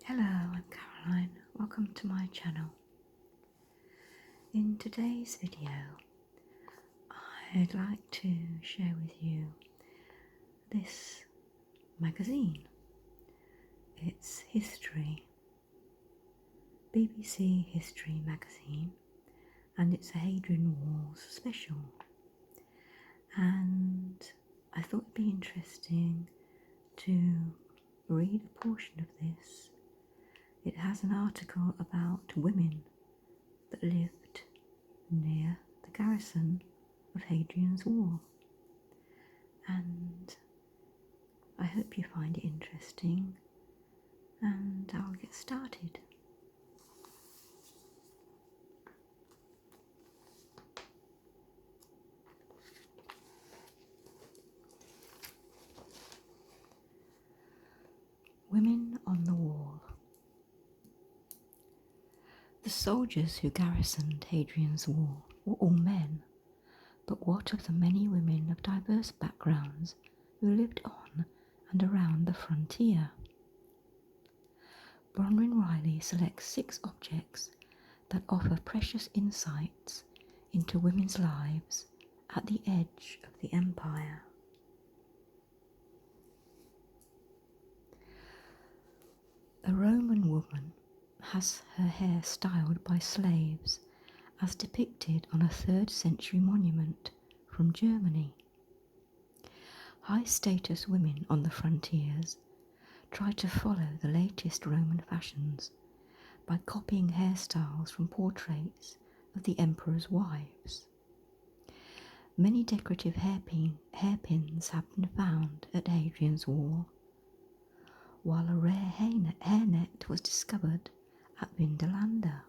Hello, I'm Caroline. Welcome to my channel. In today's video, I'd like to share with you this magazine. It's History, BBC History magazine, and it's a Hadrian Wars special. And I thought it'd be interesting to read a portion of this. It has an article about women that lived near the garrison of Hadrian's Wall, and I hope you find it interesting, and I'll get started. Women on the Wall. The soldiers who garrisoned Hadrian's Wall were all men, but what of the many women of diverse backgrounds who lived on and around the frontier? Bronwyn Riley selects 6 objects that offer precious insights into women's lives at the edge of the empire. A Roman woman has her hair styled by slaves, as depicted on a 3rd century monument from Germany. High-status women on the frontiers tried to follow the latest Roman fashions by copying hairstyles from portraits of the emperor's wives. Many decorative hairpins have been found at Hadrian's Wall, while a rare hairnet was discovered at Vindolanda.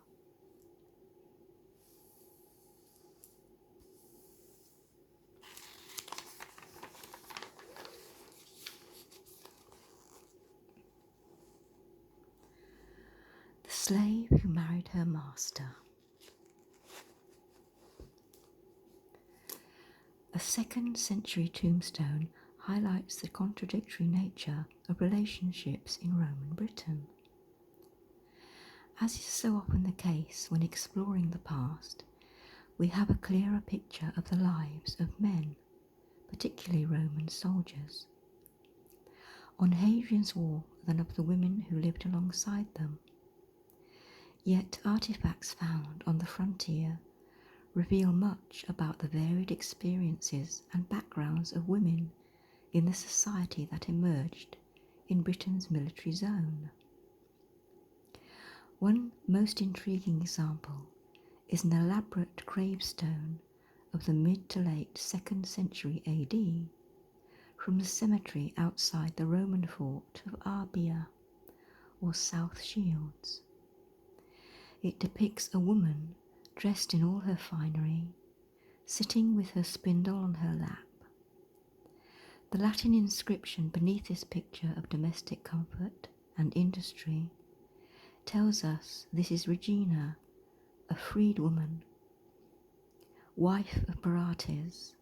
The slave who married her master. A 2nd century tombstone highlights the contradictory nature of relationships in Roman Britain. As is so often the case when exploring the past, we have a clearer picture of the lives of men, particularly Roman soldiers, on Hadrian's Wall than of the women who lived alongside them. Yet artifacts found on the frontier reveal much about the varied experiences and backgrounds of women in the society that emerged in Britain's military zone. One most intriguing example is an elaborate gravestone of the mid to late 2nd century AD from the cemetery outside the Roman fort of Arbia, or South Shields. It depicts a woman dressed in all her finery, sitting with her spindle on her lap. The Latin inscription beneath this picture of domestic comfort and industry tells us this is Regina, a freedwoman, wife of Barates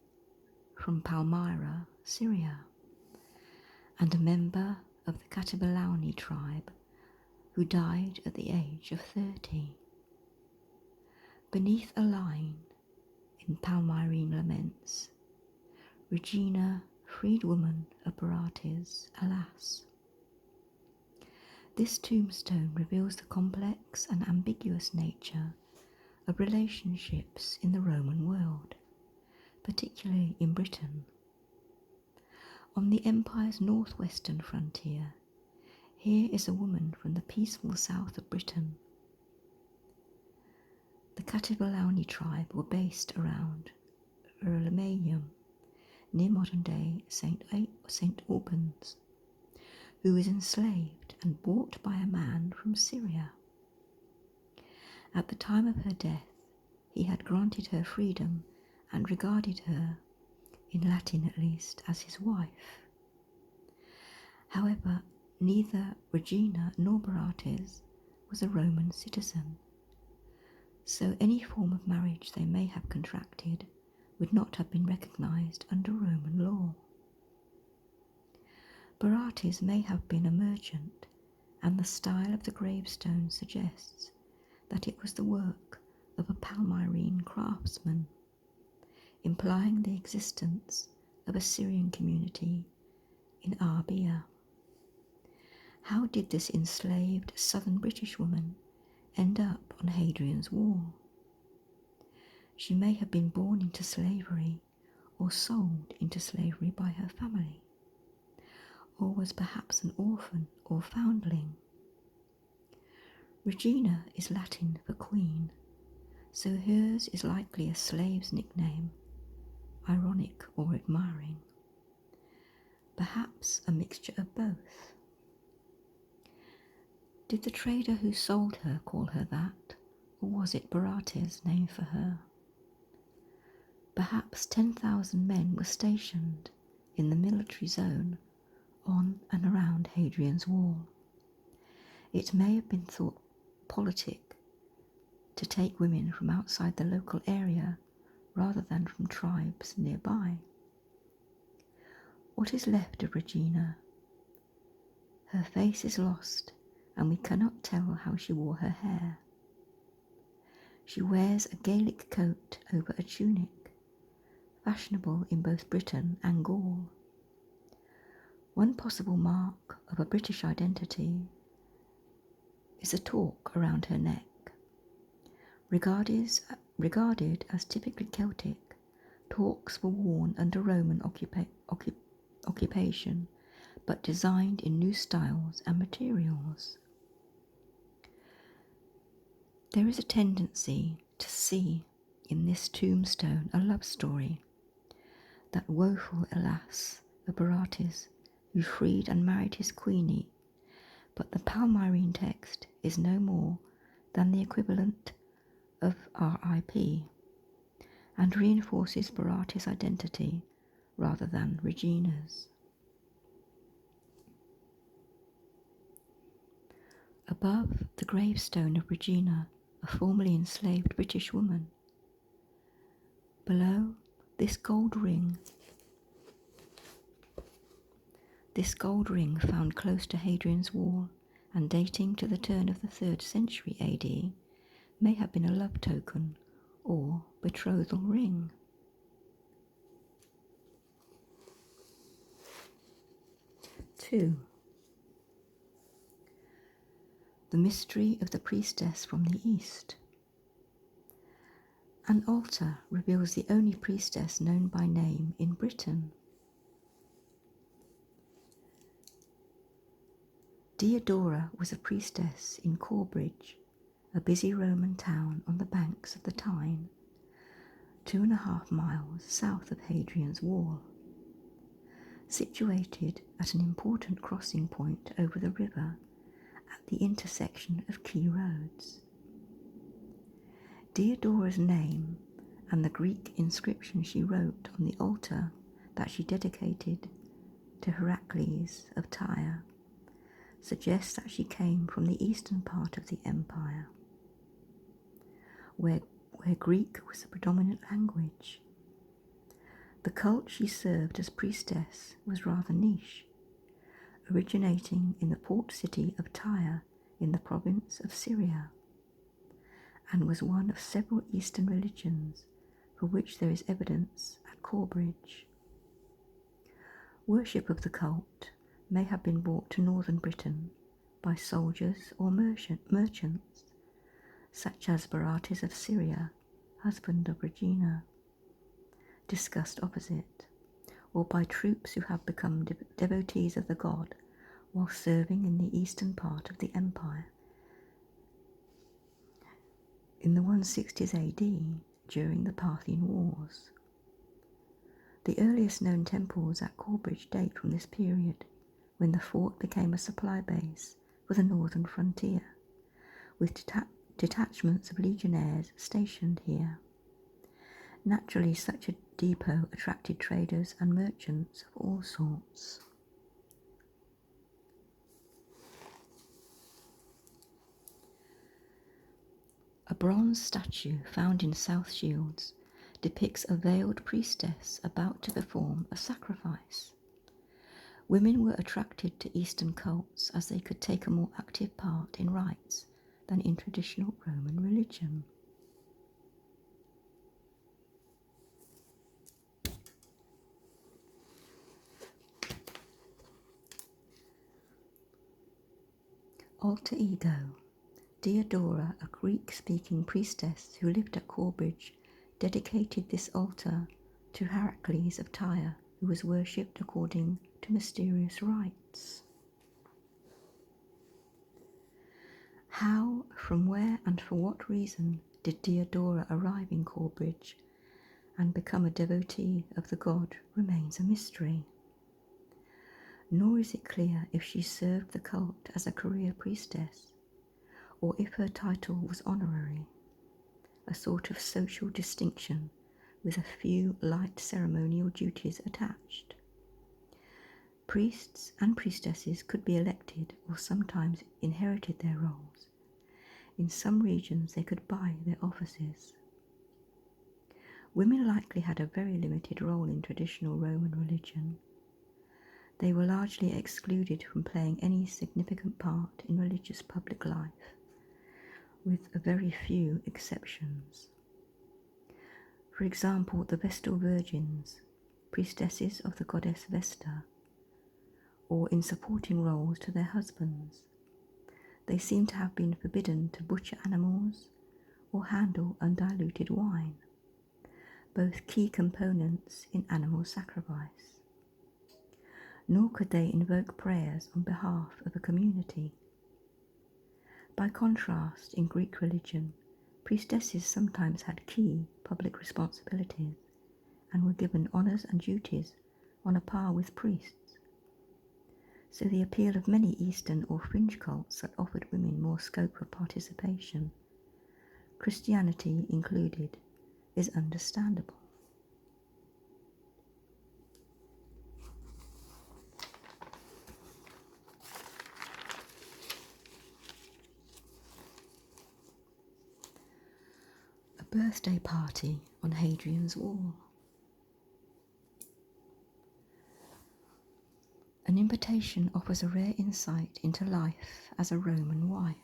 from Palmyra, Syria, and a member of the Catibalani tribe who died at the age of 30. Beneath a line in Palmyrene laments, Regina, freedwoman of Barates, alas. This tombstone reveals the complex and ambiguous nature of relationships in the Roman world, particularly in Britain. On the empire's northwestern frontier, here is a woman from the peaceful south of Britain. The Catibalani tribe were based around Erlemanium, near modern-day St. Albans, who was enslaved and bought by a man from Syria. At the time of her death, he had granted her freedom and regarded her, in Latin at least, as his wife. However, neither Regina nor Barates was a Roman citizen, so any form of marriage they may have contracted would not have been recognised under Roman law. Barates may have been a merchant and the style of the gravestone suggests that it was the work of a Palmyrene craftsman, implying the existence of a Syrian community in Arbia. How did this enslaved southern British woman end up on Hadrian's Wall? She may have been born into slavery or sold into slavery by her family, or was perhaps an orphan or foundling. Regina is Latin for queen, so hers is likely a slave's nickname, ironic or admiring. Perhaps a mixture of both. Did the trader who sold her call her that, or was it Barates' name for her? Perhaps 10,000 men were stationed in the military zone on and around Hadrian's Wall. It may have been thought politic to take women from outside the local area rather than from tribes nearby. What is left of Regina? Her face is lost, and we cannot tell how she wore her hair. She wears a Gaelic coat over a tunic, fashionable in both Britain and Gaul. One possible mark of a British identity is a torque around her neck. Regarded as typically Celtic, torques were worn under Roman occupation, but designed in new styles and materials. There is a tendency to see in this tombstone a love story, that woeful, alas, of Barates, who freed and married his queenie, but the Palmyrene text is no more than the equivalent of RIP, and reinforces Barates' identity rather than Regina's. Above the gravestone of Regina, a formerly enslaved British woman. Below, this gold ring found close to Hadrian's Wall and dating to the turn of the 3rd century AD may have been a love token or betrothal ring. Two, the mystery of the priestess from the east. An altar reveals the only priestess known by name in Britain. Diodora was a priestess in Corbridge, a busy Roman town on the banks of the Tyne, 2.5 miles south of Hadrian's Wall. Situated at an important crossing point over the river at the intersection of key roads. Diodora's name and the Greek inscription she wrote on the altar that she dedicated to Heracles of Tyre suggests that she came from the eastern part of the empire, where Greek was the predominant language. The cult she served as priestess was rather niche, originating in the port city of Tyre in the province of Syria, and was one of several Eastern religions for which there is evidence at Corbridge. Worship of the cult may have been brought to northern Britain by soldiers or merchants, such as Barates of Syria, husband of Regina, discussed opposite, or by troops who have become devotees of the god while serving in the eastern part of the empire. In the 160s AD, during the Parthian Wars. The earliest known temples at Corbridge date from this period, when the fort became a supply base for the northern frontier, with detachments of legionnaires stationed here. Naturally, such a depot attracted traders and merchants of all sorts. A bronze statue found in South Shields depicts a veiled priestess about to perform a sacrifice. Women were attracted to Eastern cults as they could take a more active part in rites than in traditional Roman religion. Alter ego. Diodora, a Greek-speaking priestess who lived at Corbridge, dedicated this altar to Heracles of Tyre, who was worshipped according to mysterious rites. How, from where, and for what reason did Diodora arrive in Corbridge and become a devotee of the god remains a mystery. Nor is it clear if she served the cult as a career priestess, or if her title was honorary, a sort of social distinction with a few light ceremonial duties attached. Priests and priestesses could be elected or sometimes inherited their roles. In some regions they could buy their offices. Women likely had a very limited role in traditional Roman religion. They were largely excluded from playing any significant part in religious public life, with a very few exceptions. For example, the Vestal Virgins, priestesses of the goddess Vesta, or in supporting roles to their husbands. They seem to have been forbidden to butcher animals or handle undiluted wine, both key components in animal sacrifice. Nor could they invoke prayers on behalf of a community. By contrast, in Greek religion, priestesses sometimes had key public responsibilities and were given honours and duties on a par with priests. So the appeal of many Eastern or fringe cults that offered women more scope of participation, Christianity included, is understandable. A birthday party on Hadrian's Wall. An invitation offers a rare insight into life as a Roman wife.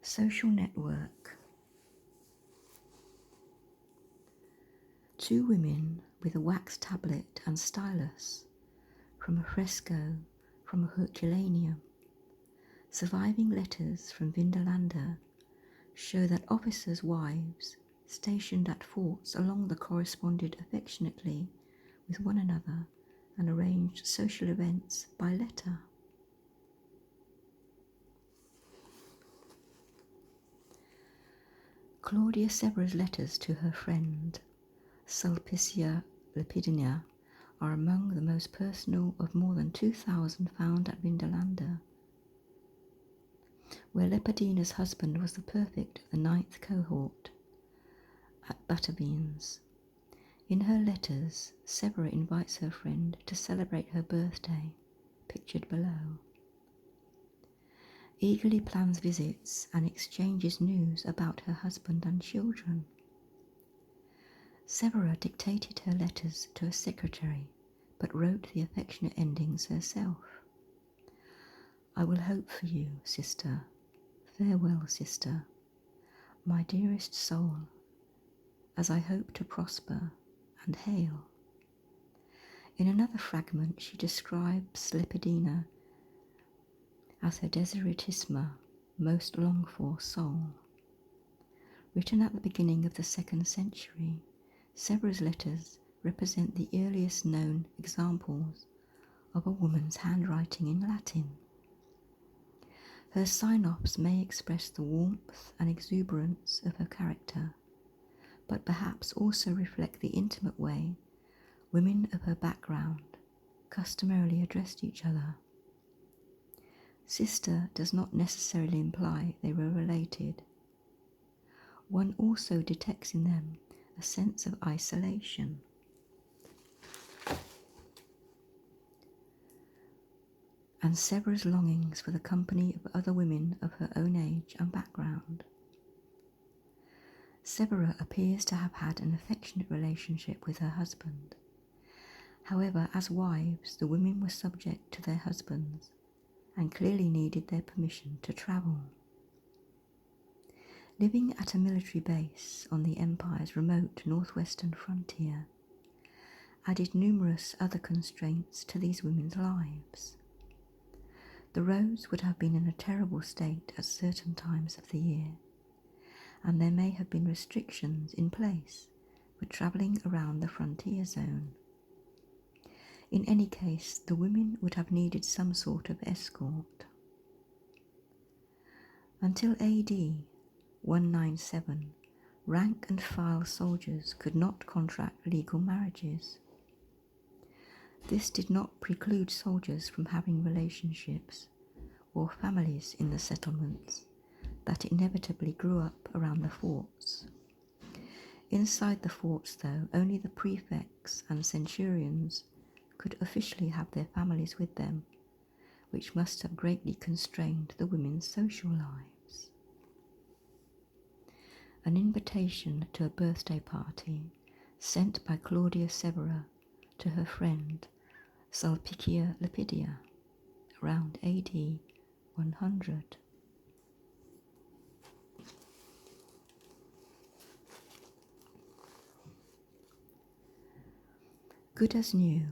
Social network. Two women with a wax tablet and stylus from a fresco from Herculaneum. Surviving letters from Vindolanda show that officers' wives stationed at forts along the corresponded affectionately with one another and arranged social events by letter. Claudia Severa's letters to her friend Sulpicia Lepidina are among the most personal of more than 2,000 found at Vindolanda, where Lepidina's husband was the prefect of the 9th cohort at Batavians. In her letters, Severa invites her friend to celebrate her birthday, pictured below. Eagerly plans visits and exchanges news about her husband and children. Severa dictated her letters to a secretary, but wrote the affectionate endings herself. I will hope for you, sister. Farewell, sister, my dearest soul, as I hope to prosper and hail. In another fragment, she describes Lepidina as her desideratissima, most longed for soul. Written at the beginning of the 2nd century, Severa's letters represent the earliest known examples of a woman's handwriting in Latin. Her sign-offs may express the warmth and exuberance of her character, but perhaps also reflect the intimate way women of her background customarily addressed each other. Sister does not necessarily imply they were related. One also detects in them a sense of isolation. And Severa's longings for the company of other women of her own age and background. Severa appears to have had an affectionate relationship with her husband, However, as wives, the women were subject to their husbands and clearly needed their permission to travel. Living at a military base on the Empire's remote northwestern frontier added numerous other constraints to these women's lives. The roads would have been in a terrible state at certain times of the year, and there may have been restrictions in place for travelling around the frontier zone. In any case, the women would have needed some sort of escort. Until AD 197, rank and file soldiers could not contract legal marriages. This did not preclude soldiers from having relationships or families in the settlements that inevitably grew up around the forts. Inside the forts, though, only the prefects and centurions could officially have their families with them, which must have greatly constrained the women's social lives. An invitation to a birthday party sent by Claudia Severa to her friend Sulpicia Lepidia around AD 100. Good as new.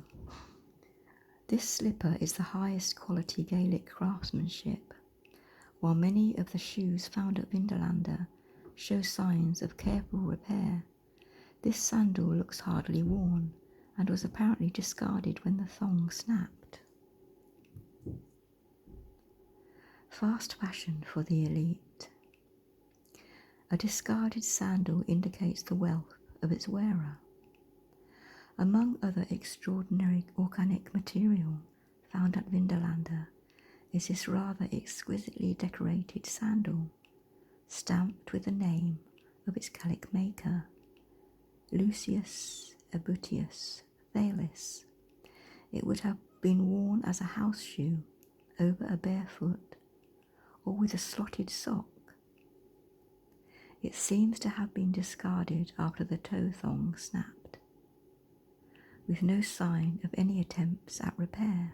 This slipper is the highest quality Gaelic craftsmanship, while many of the shoes found at Vindolanda show signs of careful repair. This sandal looks hardly worn and was apparently discarded when the thong snapped. Fast fashion for the elite. A discarded sandal indicates the wealth of its wearer. Among other extraordinary organic material found at Vindolanda is this rather exquisitely decorated sandal, stamped with the name of its Gaelic maker, Lucius Ebutius Thalis. It would have been worn as a house shoe, over a bare foot, or with a slotted sock. It seems to have been discarded after the toe thong snapped, with no sign of any attempts at repair,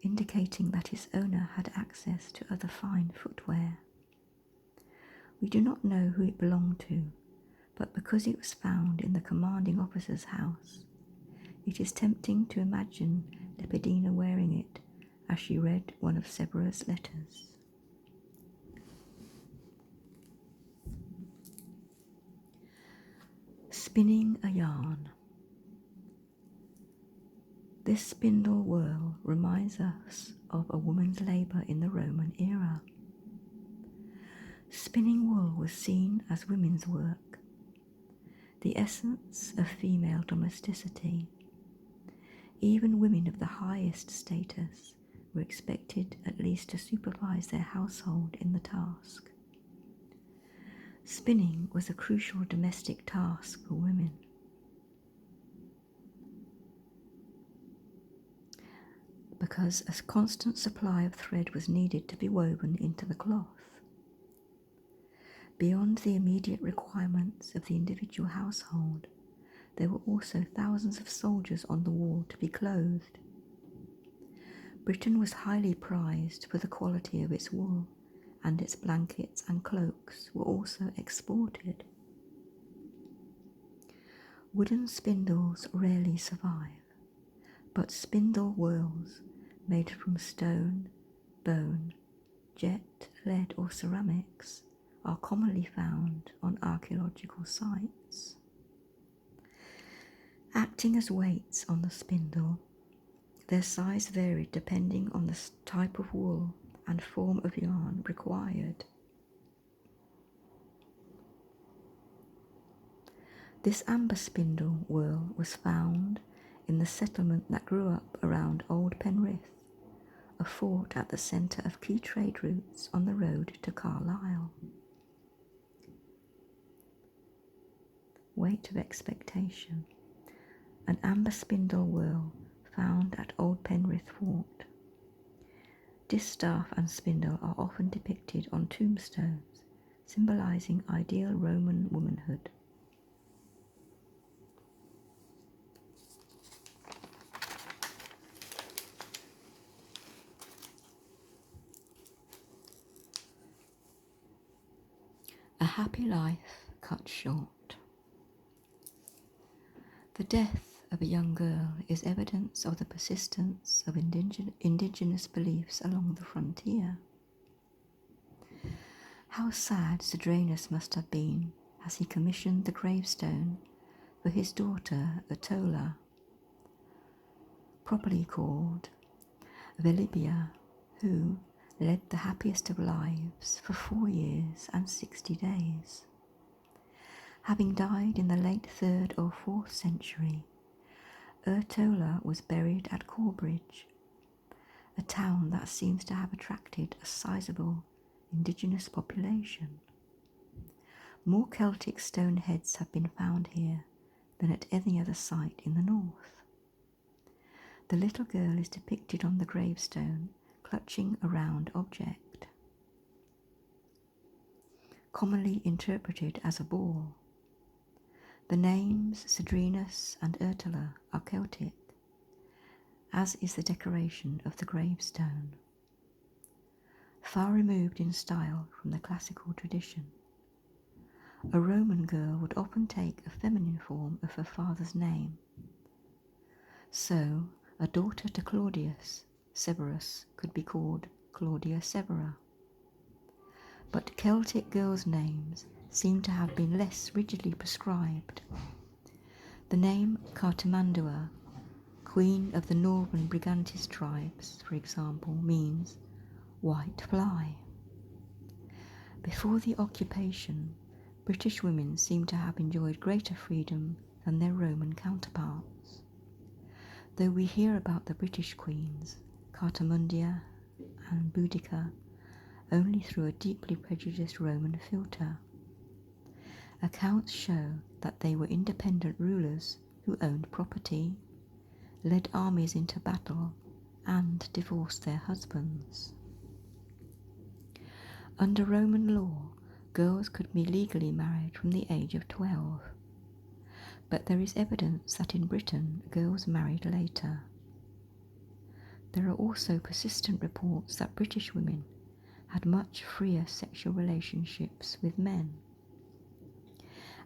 indicating that its owner had access to other fine footwear. We do not know who it belonged to, but because it was found in the commanding officer's house, it is tempting to imagine Lepidina wearing it as she read one of Severa's letters. Spinning a yarn. This spindle whirl reminds us of a woman's labour in the Roman era. Spinning wool was seen as women's work, the essence of female domesticity. Even women of the highest status were expected at least to supervise their household in the task. Spinning was a crucial domestic task for women. Because a constant supply of thread was needed to be woven into the cloth. Beyond the immediate requirements of the individual household, there were also thousands of soldiers on the wall to be clothed. Britain was highly prized for the quality of its wool, and its blankets and cloaks were also exported. Wooden spindles rarely survive, but spindle whorls made from stone, bone, jet, lead or ceramics are commonly found on archaeological sites. Acting as weights on the spindle, their size varied depending on the type of wool and form of yarn required. This amber spindle whorl was found in the settlement that grew up around Old Penrith, a fort at the centre of key trade routes on the road to Carlisle. Weight of expectation. An amber spindle whorl found at Old Penrith Fort. Distaff and spindle are often depicted on tombstones, symbolising ideal Roman womanhood. happy life cut short. The death of a young girl is evidence of the persistence of indigenous beliefs along the frontier. How sad Cedrenus must have been as he commissioned the gravestone for his daughter Otola, properly called Velibia, who led the happiest of lives for 4 years and 60 days. Having died in the late 3rd or 4th century, Otola was buried at Corbridge, a town that seems to have attracted a sizable indigenous population. More Celtic stone heads have been found here than at any other site in the north. The little girl is depicted on the gravestone clutching a round object, commonly interpreted as a ball. The names Cedrenus and Otola are Celtic, as is the decoration of the gravestone. Far removed in style from the classical tradition, a Roman girl would often take a feminine form of her father's name. So, a daughter to Claudius Severus could be called Claudia Severa. But Celtic girls' names seem to have been less rigidly prescribed. The name Cartimandua, queen of the northern Brigantes tribes, for example, means white fly. Before the occupation, British women seem to have enjoyed greater freedom than their Roman counterparts, though we hear about the British queens, Cartamundia and Boudica, only through a deeply prejudiced Roman filter. Accounts show that they were independent rulers who owned property, led armies into battle, and divorced their husbands. Under Roman law, girls could be legally married from the age of 12, but there is evidence that in Britain girls married later. There are also persistent reports that British women had much freer sexual relationships with men.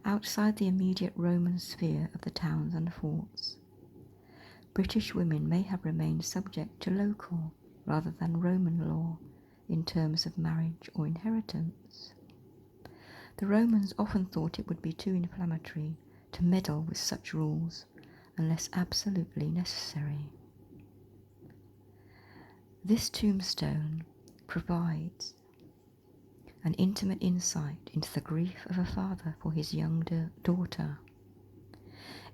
Outside the immediate Roman sphere of the towns and forts, British women may have remained subject to local rather than Roman law in terms of marriage or inheritance. The Romans often thought it would be too inflammatory to meddle with such rules unless absolutely necessary. This tombstone provides an intimate insight into the grief of a father for his young daughter.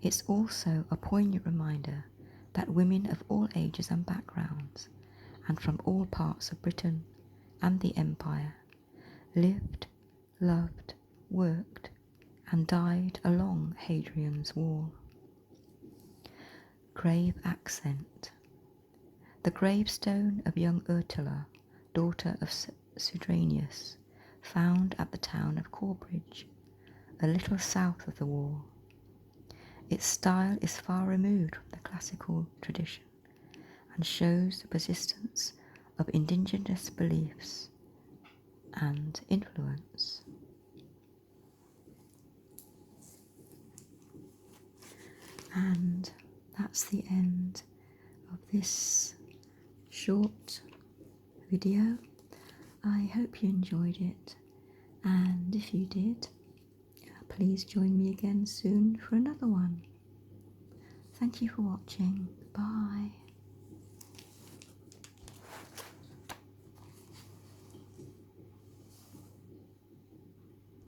It's also a poignant reminder that women of all ages and backgrounds, and from all parts of Britain and the Empire, lived, loved, worked, and died along Hadrian's Wall. Grave accent. The gravestone of young Otola, daughter of Cedrenus, found at the town of Corbridge, a little south of the wall. Its style is far removed from the classical tradition and shows the persistence of indigenous beliefs and influence. And that's the end of this short video. I hope you enjoyed it, and if you did, please join me again soon for another one. Thank you for watching. Bye.